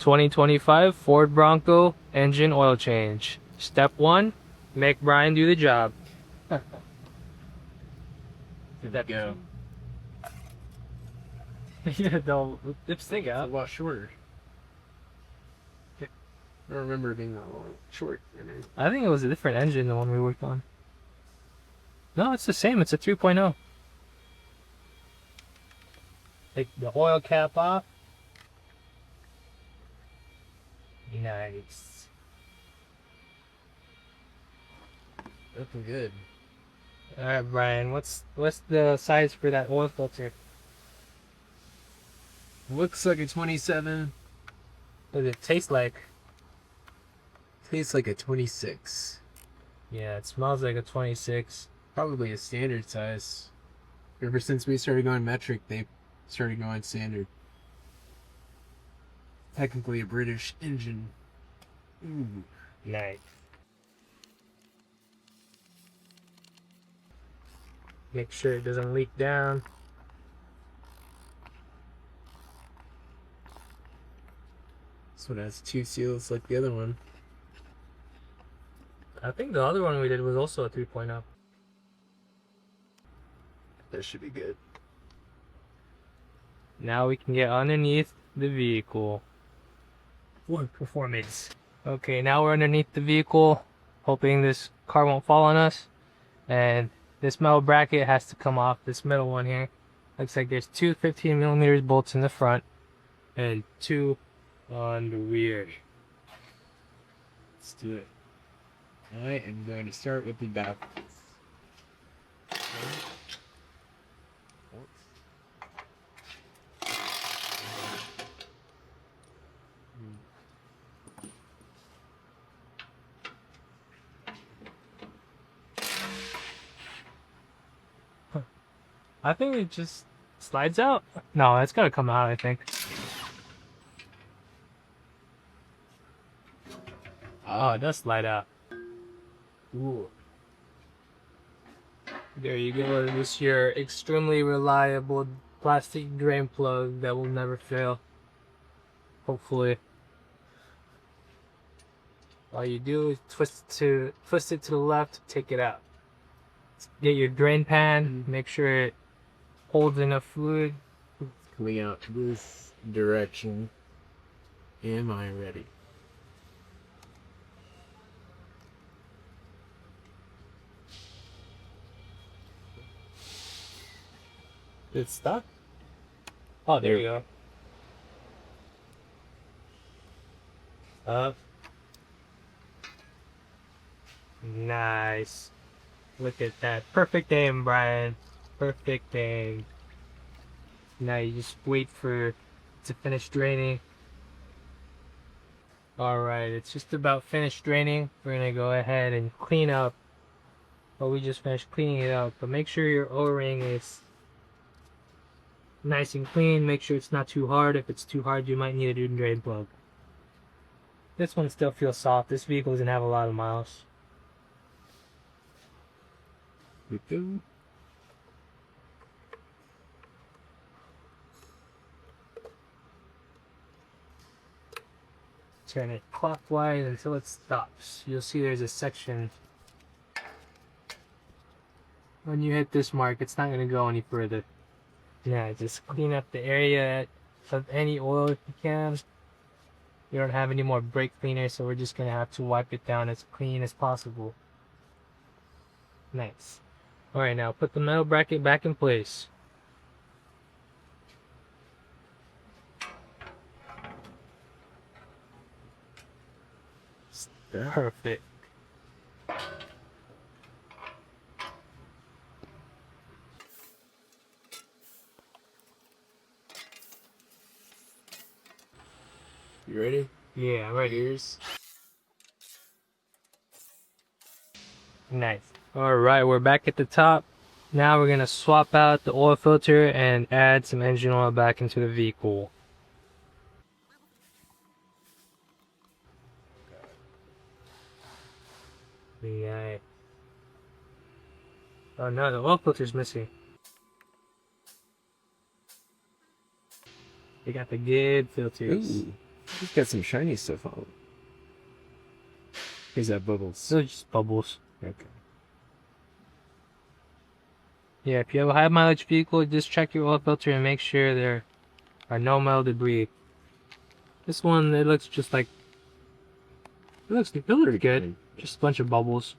2025 Ford Bronco engine oil change. Step 1, make Brian do the job. Did that go? Yeah, the lipstick A out. lot shorter. I don't remember it being that long. Short. I think it was a different engine than the one we worked on. No, it's the same. It's a 3.0. Take the oil cap off. Nice. Looking good. Alright, Brian, what's the size for that oil filter? Looks like a 27. What does it taste like? Tastes like a 26. Yeah, it smells like a 26. Probably a standard size. Ever since we started going metric, they started going standard. Technically a British engine. Ooh. Nice. Make sure it doesn't leak down. This one has 2 seals like the other one. I think the other one we did was also a 3.0. That should be good. Now we can get underneath the vehicle. For performance. Okay, now we're underneath the vehicle, hoping this car won't fall on us. And this metal bracket has to come off, this middle one here. Looks like there's two 15mm bolts in the front and 2 on the rear. Let's do it. I am going to start with the backwards. I think it just slides out. No, it's gotta come out, I think. Oh, it does slide out. Ooh. There you go. This is your extremely reliable plastic drain plug that will never fail. Hopefully. All you do is twist it to the left, take it out. Get your drain pan, make sure it holds enough fluid. Coming out this direction. Am I ready? It's stuck? Oh, there you go. Up. Nice. Look at that. Perfect aim, Brian. Perfect aim. Now you just wait for it to finish draining. Alright, it's just about finished draining. We're gonna go ahead and clean up. Well, we just finished cleaning it up, but make sure your O-ring is nice and clean. Make sure it's not too hard. If it's too hard, you might need a new drain plug. This one still feels soft. This vehicle doesn't have a lot of miles. We go. Turn it clockwise until it stops. You'll see there's a section. When you hit this mark, it's not going to go any further. Yeah, just clean up the area of any oil if you can. We don't have any more brake cleaner, so we're just going to have to wipe it down as clean as possible. Nice. Alright, now put the metal bracket back in place. Perfect. You ready? Yeah, right here. Here's. Nice. Alright, we're back at the top. Now we're going to swap out the oil filter and add some engine oil back into the vehicle. Yeah. Oh no, the oil filter's missing. They got the good filters. Ooh, He's got some shiny stuff on him. Here's that bubbles. Those are just bubbles. Okay. Yeah, if you have a high mileage vehicle, just check your oil filter and make sure there are no metal debris. This one, it looks just like, it looks good. Clean. Just a bunch of bubbles.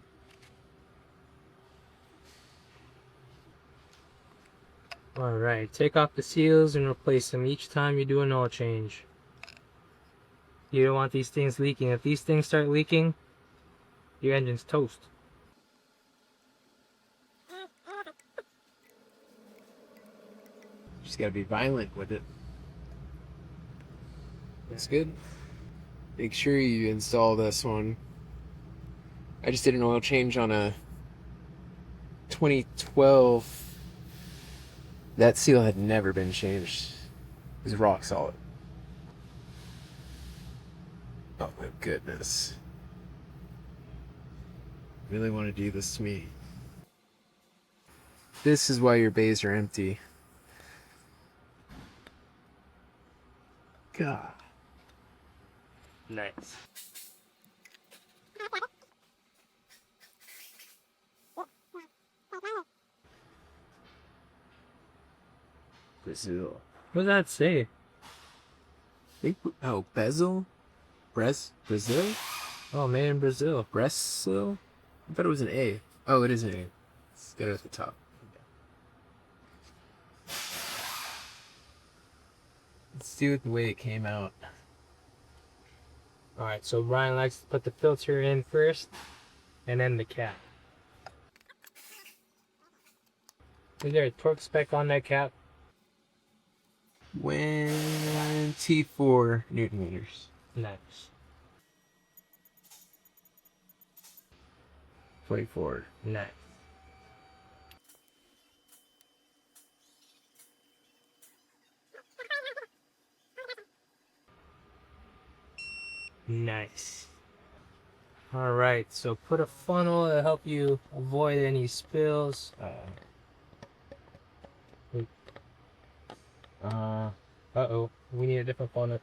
Alright, take off the seals and replace them each time you do an oil change. You don't want these things leaking. If these things start leaking, your engine's toast. Just gotta be violent with it. That's good. Make sure you install this one. I just did an oil change on a 2012. That seal had never been changed. It was rock solid. Oh my goodness. Really want to do this to me. This is why your bays are empty. God. Nice. Brazil. What does that say? Oh, bezel? Brazil? Oh, made in Brazil. Brazil? I thought it was an A. Oh, it is an A. It's got it at the top. Let's do it the way it came out. Alright, so Brian likes to put the filter in first, and then the cap. Is there a torque spec on that cap? 24 Newton meters. Nice. 24. Nice. Nice. Alright, so put a funnel to help you avoid any spills. Uh-oh, we need a different funnel.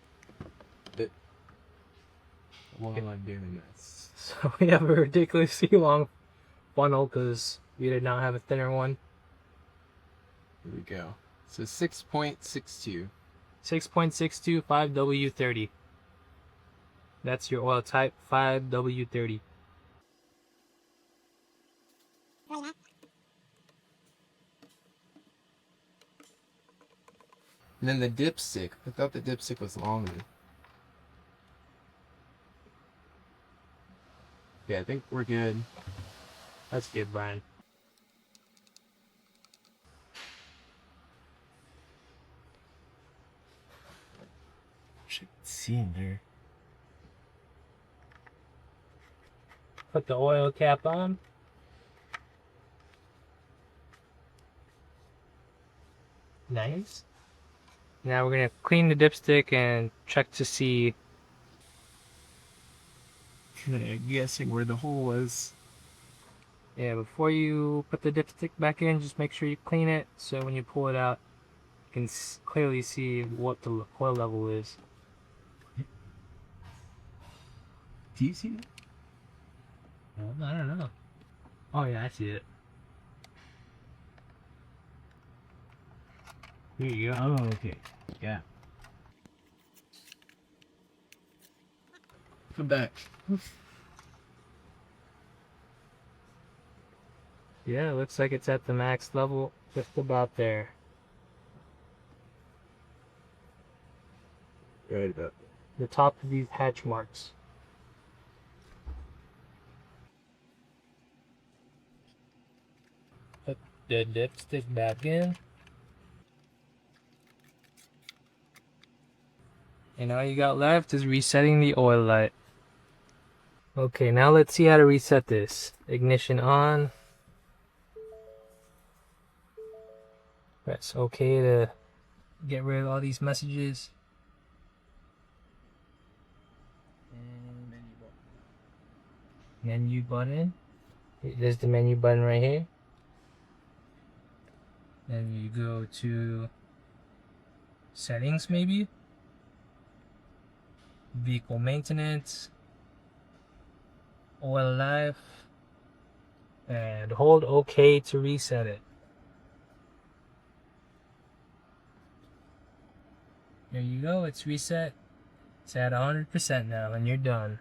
While I'm doing this. So we have a ridiculously long funnel because we did not have a thinner one. Here we go. So 6.62. 6.62 5W30. That's your oil type, 5W30. And then the dipstick. I thought the dipstick was longer. Yeah, I think we're good. That's good, Brian. Should see in there. Put the oil cap on. Nice. Now we're going to clean the dipstick and check to see. I'm guessing where the hole was. Yeah, before you put the dipstick back in, just make sure you clean it so when you pull it out, you can clearly see what the oil level is. Do you see it? I don't know. Oh yeah, I see it. Here you go. Oh, okay. Yeah. Come back. Yeah, it looks like it's at the max level, just about there. Right about The top of these hatch marks. Put the dipstick back in. And all you got left is resetting the oil light. Okay, now let's see how to reset this. Ignition on. Press OK to get rid of all these messages. And menu button. There's the menu button right here. Then you go to settings maybe. vehicle maintenance, oil life, and hold OK to reset it. There you go, it's reset. It's at 100% now and you're done.